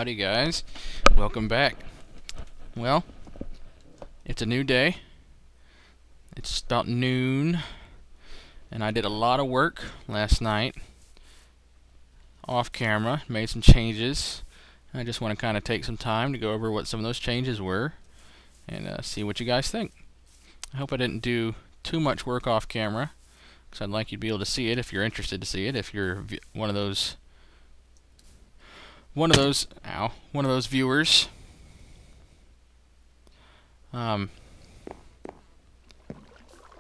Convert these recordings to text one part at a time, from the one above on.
Howdy guys, welcome back. Well, it's a new day. It's about noon and I did a lot of work last night off camera, made some changes. I just want to kind of take some time to go over what some of those changes were and see what you guys think. I hope I didn't do too much work off camera, because I'd like you to be able to see it if you're interested to see it, if you're one of those viewers.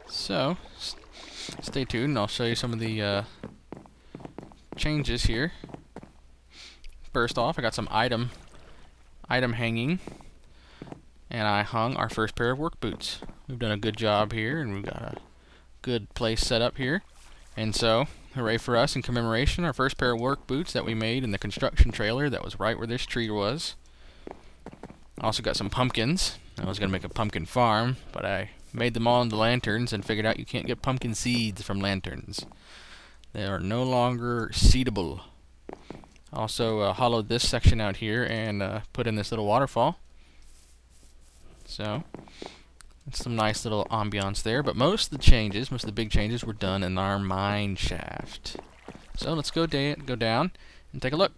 So stay tuned and I'll show you some of the changes here. First off, I got some item hanging, and I hung our first pair of work boots. We've done a good job here, and we've got a good place set up here. And so, hooray for us, in commemoration, our first pair of work boots that we made in the construction trailer that was right where this tree was. I also got some pumpkins. I was going to make a pumpkin farm, but I made them all into lanterns and figured out you can't get pumpkin seeds from lanterns. They are no longer seedable. Also hollowed this section out here and put in this little waterfall. So, it's some nice little ambiance there, but most of the big changes were done in our mine shaft. So let's go down and take a look.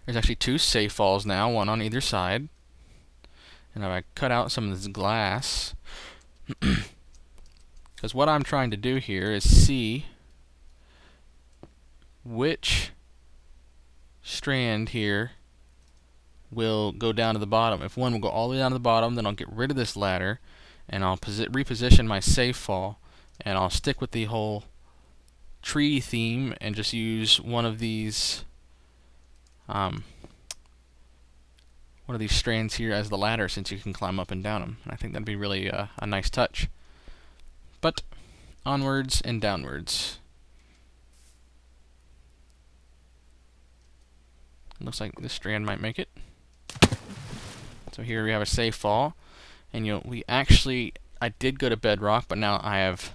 There's actually two safe falls now, one on either side. And I cut out some of this glass, because what I'm trying to do here is see which strand here will go down to the bottom. If one will go all the way down to the bottom, then I'll get rid of this ladder and I'll reposition my safe fall, and I'll stick with the whole tree theme and just use one of these strands here as the ladder, since you can climb up and down them. And I think that'd be really a nice touch. But onwards and downwards. Looks like this strand might make it. So here we have a safe fall, and I did go to bedrock, but now I have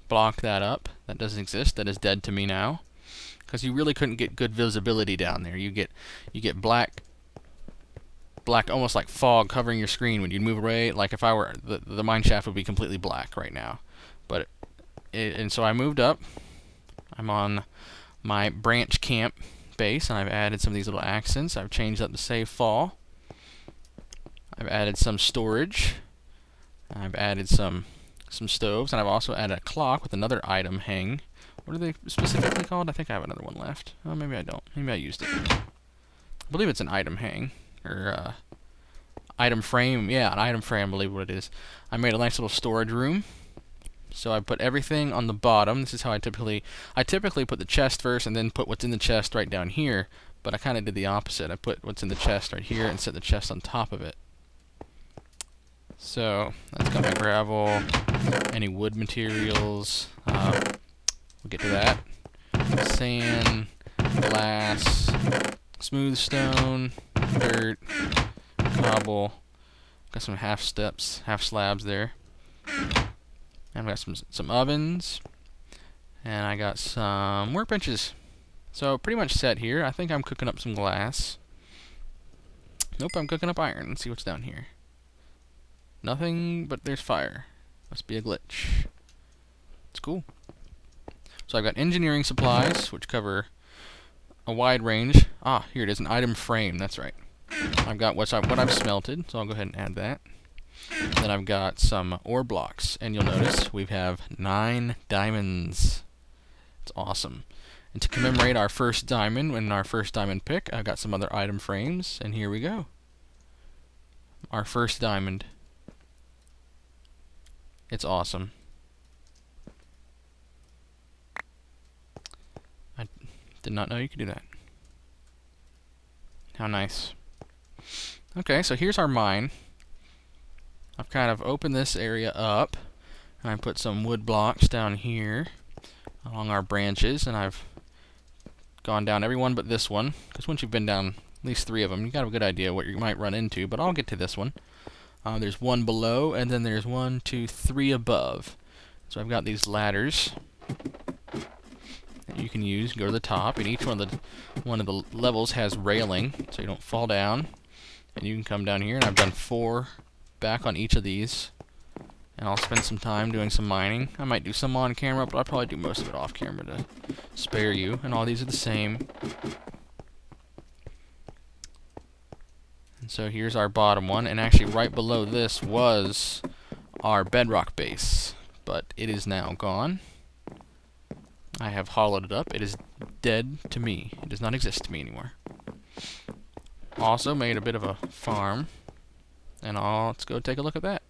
blocked that up. That doesn't exist. That is dead to me now, because you really couldn't get good visibility down there. You get black, almost like fog covering your screen when you move away. Like if I were the mine shaft would be completely black right now. But and so I moved up. I'm on my branch camp base, and I've added some of these little accents. I've changed up the safe fall. I've added some storage. I've added some stoves, and I've also added a clock with another item hang. What are they specifically called? I think I have another one left. Oh, maybe I don't. Maybe I used it. I believe it's an item hang, or item frame. Yeah, an item frame, I believe what it is. I made a nice little storage room. So I put everything on the bottom. This is how I typically put the chest first and then put what's in the chest right down here, but I kind of did the opposite. I put what's in the chest right here and set the chest on top of it. So that's got my gravel, any wood materials, we'll get to that. Sand, glass, smooth stone, dirt, cobble, got some half slabs there. And I've got some ovens, and I got some workbenches. So pretty much set here. I think I'm cooking up some glass. Nope, I'm cooking up iron. Let's see what's down here. Nothing, but there's fire. Must be a glitch. It's cool. So I've got engineering supplies, which cover a wide range. Ah, here it is, an item frame. That's right. I've got what I've smelted, so I'll go ahead and add that. Then I've got some ore blocks, and you'll notice we have 9 diamonds. It's awesome. And to commemorate our first diamond, and our first diamond pick, I've got some other item frames, and here we go. Our first diamond. It's awesome. I did not know you could do that. How nice. Okay, so here's our mine. I've kind of opened this area up, and I put some wood blocks down here along our branches, and I've gone down every one but this one, because once you've been down at least 3 of them, you got a good idea what you might run into, but I'll get to this one. There's one below, and then there's 1, 2, 3 above. So I've got these ladders, you can use. Go to the top, and each one of the levels has railing, so you don't fall down. And you can come down here, and I've done 4 back on each of these. And I'll spend some time doing some mining. I might do some on camera, but I'll probably do most of it off camera to spare you. And all these are the same. And so here's our bottom one, and actually right below this was our bedrock base, but it is now gone. I have hollowed it up. It is dead to me. It does not exist to me anymore. Also made a bit of a farm, and let's go take a look at that.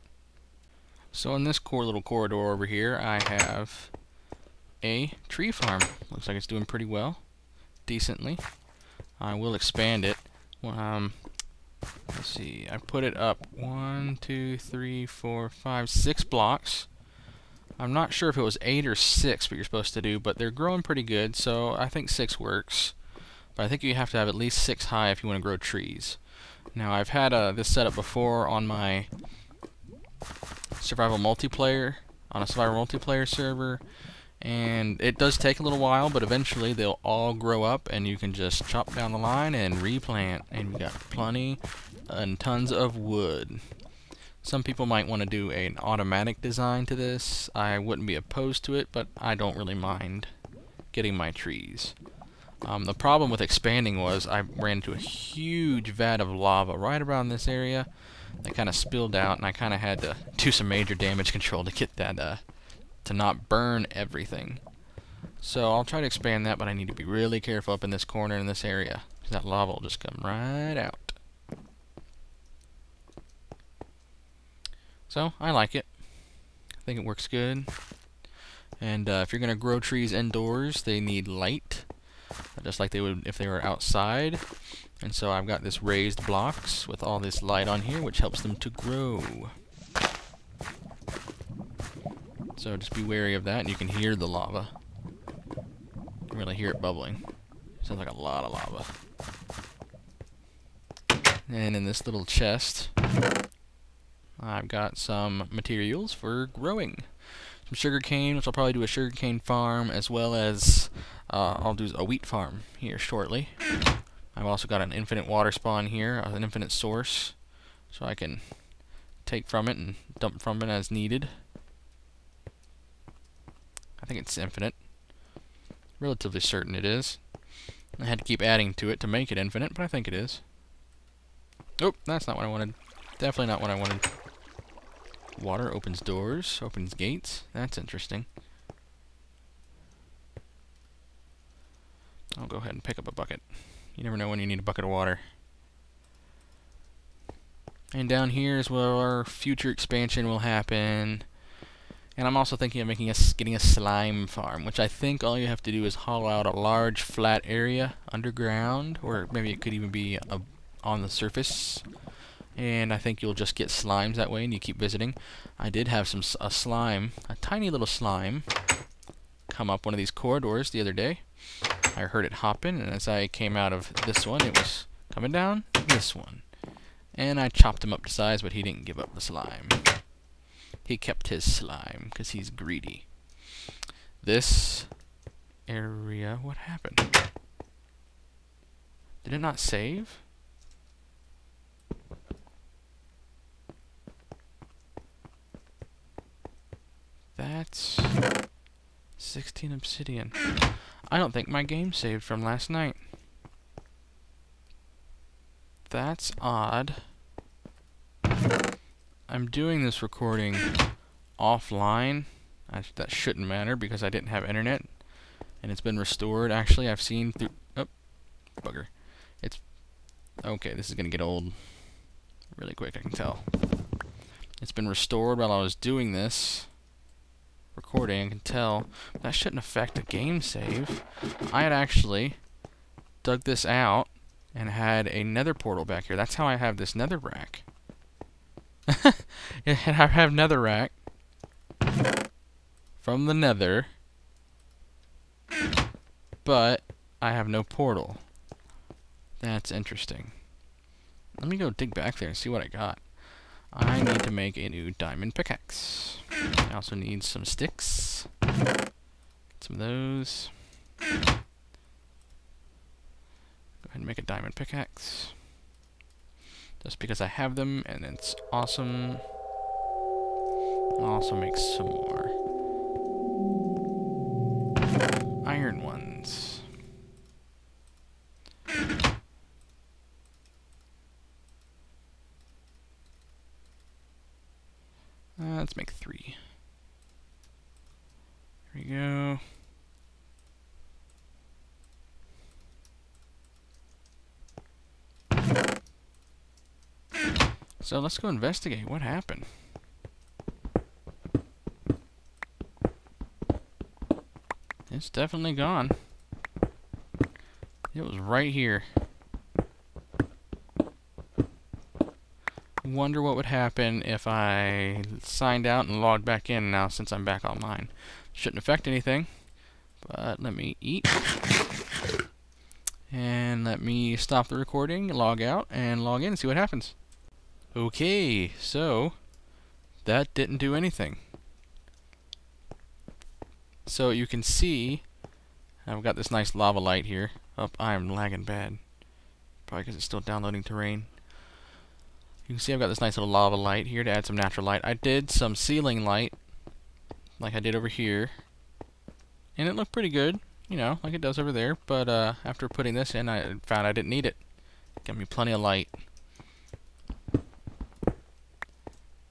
So in this little corridor over here, I have a tree farm. Looks like it's doing pretty well, decently. I will expand it. Let's see, I put it up 1, 2, 3, 4, 5, 6 blocks. I'm not sure if it was 8 or 6 what you're supposed to do, but they're growing pretty good, so I think 6 works. But I think you have to have at least 6 high if you want to grow trees. Now, I've had this set up before on my survival multiplayer, on a survival multiplayer server, and it does take a little while, but eventually they'll all grow up, and you can just chop down the line and replant, and you've got plenty and tons of wood. Some people might want to do an automatic design to this. I wouldn't be opposed to it, but I don't really mind getting my trees. The problem with expanding was I ran into a huge vat of lava right around this area that kind of spilled out, and I kind of had to do some major damage control to get that to not burn everything. So I'll try to expand that, but I need to be really careful up in this corner in this area, because that lava will just come right out. So I like it. I think it works good. And if you're going to grow trees indoors, they need light, just like they would if they were outside. And so I've got this raised blocks with all this light on here, which helps them to grow. So just be wary of that, and you can hear the lava. You can really hear it bubbling. Sounds like a lot of lava. And in this little chest, I've got some materials for growing. Some sugarcane, which I'll probably do a sugarcane farm, as well as I'll do a wheat farm here shortly. I've also got an infinite water spawn here, an infinite source, so I can take from it and dump from it as needed. I think it's infinite. Relatively certain it is. I had to keep adding to it to make it infinite, but I think it is. Oh, that's not what I wanted. Definitely not what I wanted. Water opens doors, opens gates. That's interesting. I'll go ahead and pick up a bucket. You never know when you need a bucket of water. And down here is where our future expansion will happen. And I'm also thinking of getting a slime farm, which I think all you have to do is hollow out a large flat area underground, or maybe it could even be on the surface. And I think you'll just get slimes that way, and you keep visiting. I did have a slime, a tiny little slime, come up one of these corridors the other day. I heard it hopping, and as I came out of this one, it was coming down this one. And I chopped him up to size, but he didn't give up the slime. He kept his slime, because he's greedy. This area, what happened? Did it not save? That's 16 obsidian. I don't think my game saved from last night. That's odd. I'm doing this recording offline. That shouldn't matter because I didn't have internet, and it's been restored. Actually, I've seen through. Oh, bugger! It's okay. This is gonna get old really quick. I can tell. It's been restored while I was doing this recording. I can tell. That shouldn't affect a game save. I had actually dug this out and had a nether portal back here. That's how I have this nether rack. I have netherrack from the nether, but I have no portal. That's interesting. Let me go dig back there and see what I got. I need to make a new diamond pickaxe. I also need some sticks. Some of those. Go ahead and make a diamond pickaxe. Just because I have them, and it's awesome. I'll also make some more iron ones. Let's make 3. There we go. So let's go investigate what happened. It's definitely gone. It was right here. Wonder what would happen if I signed out and logged back in now since I'm back online. Shouldn't affect anything, but let me eat. And let me stop the recording, log out, and log in and see what happens. Okay, so that didn't do anything. So you can see I've got this nice lava light here. Oh, I'm lagging bad. Probably because it's still downloading terrain. You can see I've got this nice little lava light here to add some natural light. I did some ceiling light, like I did over here, and it looked pretty good, you know, like it does over there. But after putting this in, I found I didn't need it. Got me plenty of light.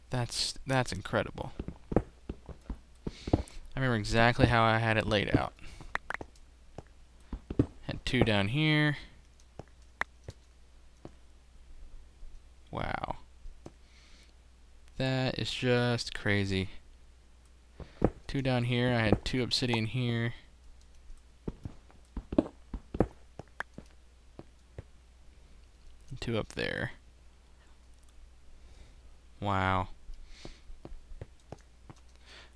That's incredible. I remember exactly how I had it laid out. Had 2 down here. Wow. That is just crazy. 2 down here. I had 2 obsidian here. And 2 up there. Wow.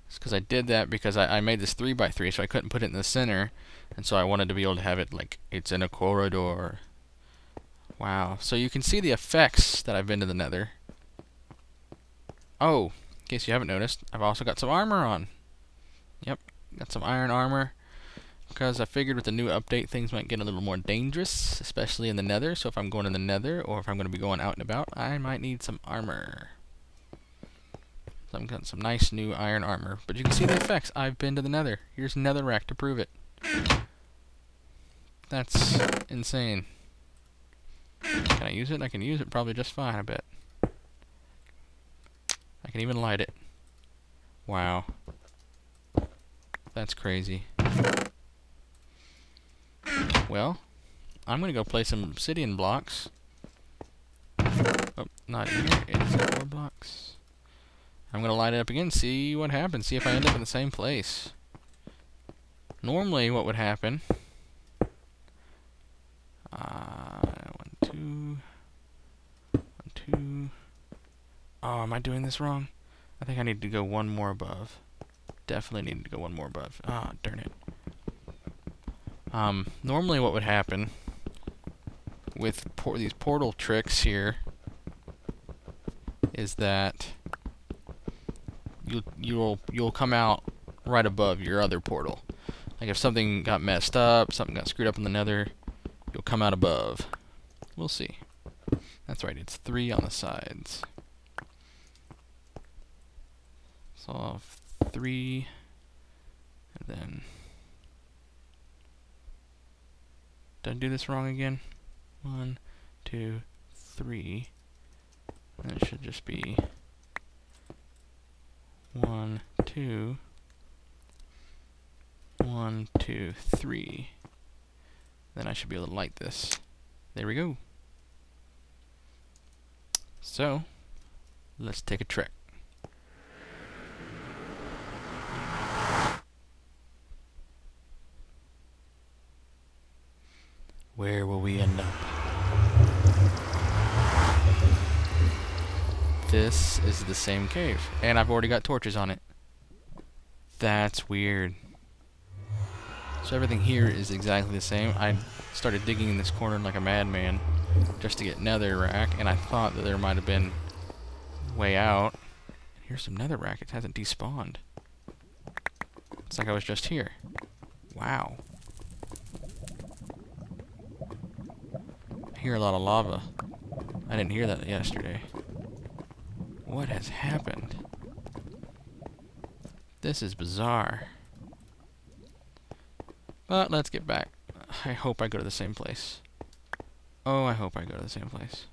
It's because I did that because I made this 3x3, so I couldn't put it in the center, and so I wanted to be able to have it like it's in a corridor. Wow. So you can see the effects that I've been to the nether. Oh, in case you haven't noticed, I've also got some armor on. Yep, got some iron armor. Because I figured with the new update things might get a little more dangerous, especially in the nether. So if I'm going in the nether, or if I'm going to be going out and about, I might need some armor. So I've got some nice new iron armor. But you can see the effects. I've been to the nether. Here's netherrack to prove it. That's insane. Can I use it? I can use it probably just fine, I bet. I can even light it. Wow. That's crazy. Well, I'm going to go place some obsidian blocks. Oh, not in here. It's 4 blocks. I'm going to light it up again, see what happens. See if I end up in the same place. Normally, what would happen... 1, 2... 1, 2... Oh, am I doing this wrong? I think I need to go 1 more above. Definitely need to go 1 more above. Ah, darn it. Normally what would happen with these portal tricks here is that you'll come out right above your other portal. Like if something got messed up, something got screwed up in the nether, you'll come out above. We'll see. That's right, it's 3 on the sides. So I'll have 3, and then... Did I do this wrong again? 1, 2, 3. And it should just be 1, 2, 1, 2, 3. Then I should be able to light this. There we go. So, let's take a trek. Where will we end up? This is the same cave, and I've already got torches on it. That's weird. So everything here is exactly the same. I started digging in this corner like a madman just to get netherrack, and I thought that there might have been a way out. Here's some netherrack. It hasn't despawned. It's like I was just here. Wow. hear a lot of lava. I didn't hear that yesterday. What has happened? This is bizarre. But let's get back. I hope I go to the same place. Oh, I hope I go to the same place.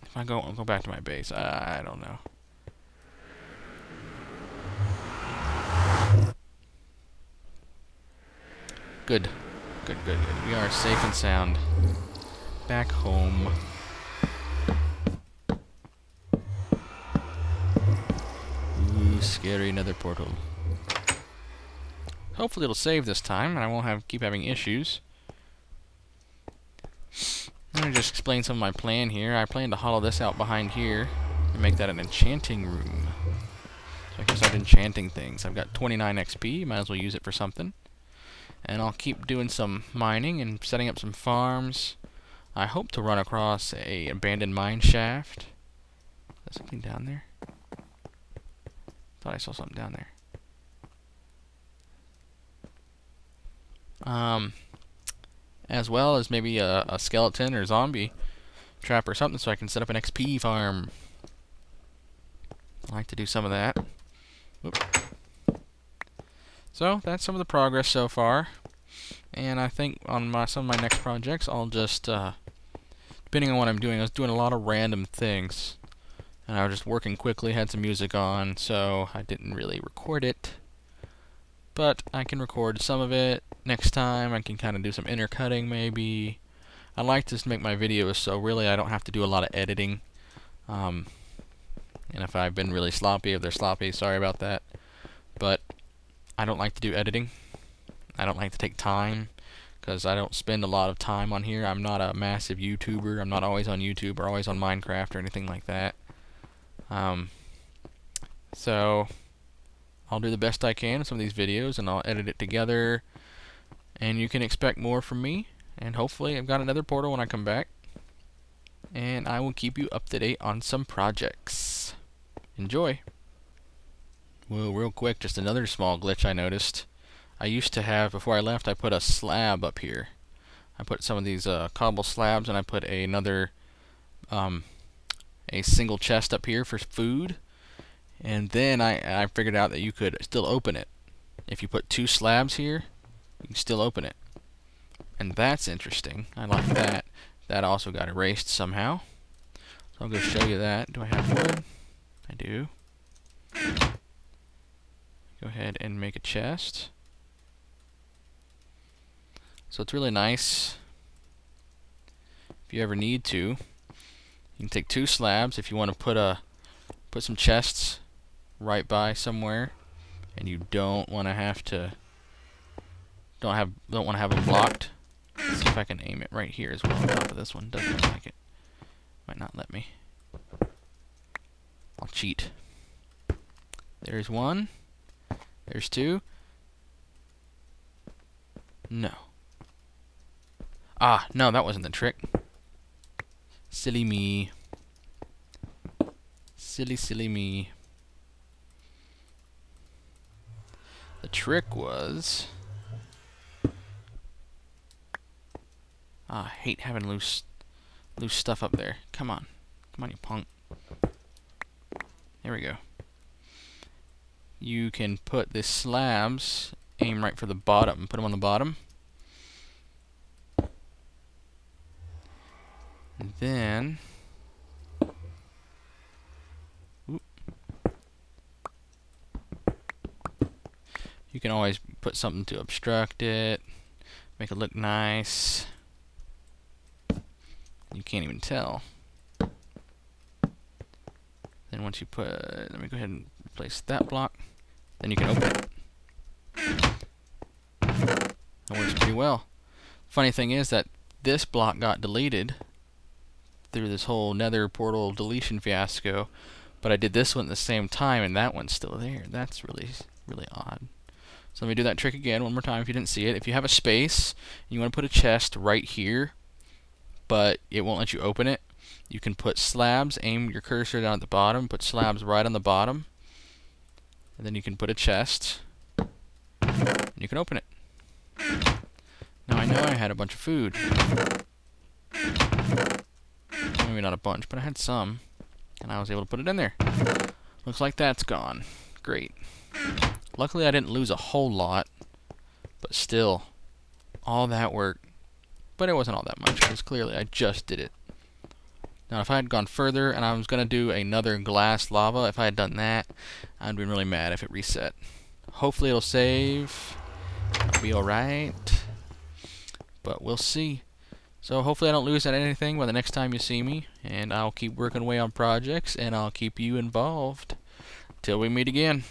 If I'll go back to my base. I don't know. Good. Good, good, good. We are safe and sound. Back home. Ooh, scary, another portal. Hopefully it'll save this time, and I won't keep having issues. Let me just explain some of my plan here. I plan to hollow this out behind here and make that an enchanting room. So I can start enchanting things. I've got 29 XP, might as well use it for something. And I'll keep doing some mining and setting up some farms. I hope to run across a abandoned mine shaft. Is there something down there? Thought I saw something down there. As well as maybe a skeleton or zombie trap or something, so I can set up an XP farm. I like to do some of that. Oop. So that's some of the progress so far, and I think on some of my next projects I'll just, depending on what I'm doing, I was doing a lot of random things, and I was just working quickly, had some music on, so I didn't really record it. But I can record some of it next time. I can kind of do some intercutting maybe. I like to make my videos so really I don't have to do a lot of editing. And if I've been really sloppy, if they're sloppy, sorry about that. But I don't like to do editing. I don't like to take time because I don't spend a lot of time on here. I'm not a massive YouTuber. I'm not always on YouTube or always on Minecraft or anything like that. So I'll do the best I can in some of these videos, and I'll edit it together, and you can expect more from me. And hopefully I've got another portal when I come back, and I will keep you up to date on some projects. Enjoy. Well, real quick, just another small glitch I noticed. I used to have, before I left, I put a slab up here. I put some of these cobble slabs, and I put another a single chest up here for food. And then I figured out that you could still open it. If you put 2 slabs here, you can still open it. And that's interesting. I like that. That also got erased somehow. So I'll go show you that. Do I have wood? I do. Go ahead and make a chest. So it's really nice. If you ever need to, you can take 2 slabs. If you want to put some chests right by somewhere, and you don't want to have them blocked. Let's see if I can aim it right here as well on top of this one. Doesn't look like it. Might not let me. I'll cheat. There's 1. There's 2. No. Ah, no, that wasn't the trick. Silly me. Silly, silly me. The trick was... I hate having loose stuff up there. Come on. Come on, you punk. There we go. You can put the slabs, aim right for the bottom, put them on the bottom. And then... you can always put something to obstruct it, make it look nice. You can't even tell. Then once you put, let me go ahead and replace that block. Then you can open it. That works pretty well. Funny thing is that this block got deleted through this whole nether portal deletion fiasco, but I did this one at the same time, and that one's still there. That's really, really odd. So let me do that trick again one more time if you didn't see it. If you have a space and you want to put a chest right here, but it won't let you open it, you can put slabs, aim your cursor down at the bottom, put slabs right on the bottom, and then you can put a chest. And you can open it. Now I know I had a bunch of food. Maybe not a bunch, but I had some. And I was able to put it in there. Looks like that's gone. Great. Luckily I didn't lose a whole lot. But still, all that work. But it wasn't all that much, because clearly I just did it. Now if I had gone further and I was going to do another glass lava, if I had done that, I'd been really mad if it reset. Hopefully it'll save. I'll be alright. But we'll see. So hopefully I don't lose at anything by the next time you see me. And I'll keep working away on projects, and I'll keep you involved. Till we meet again.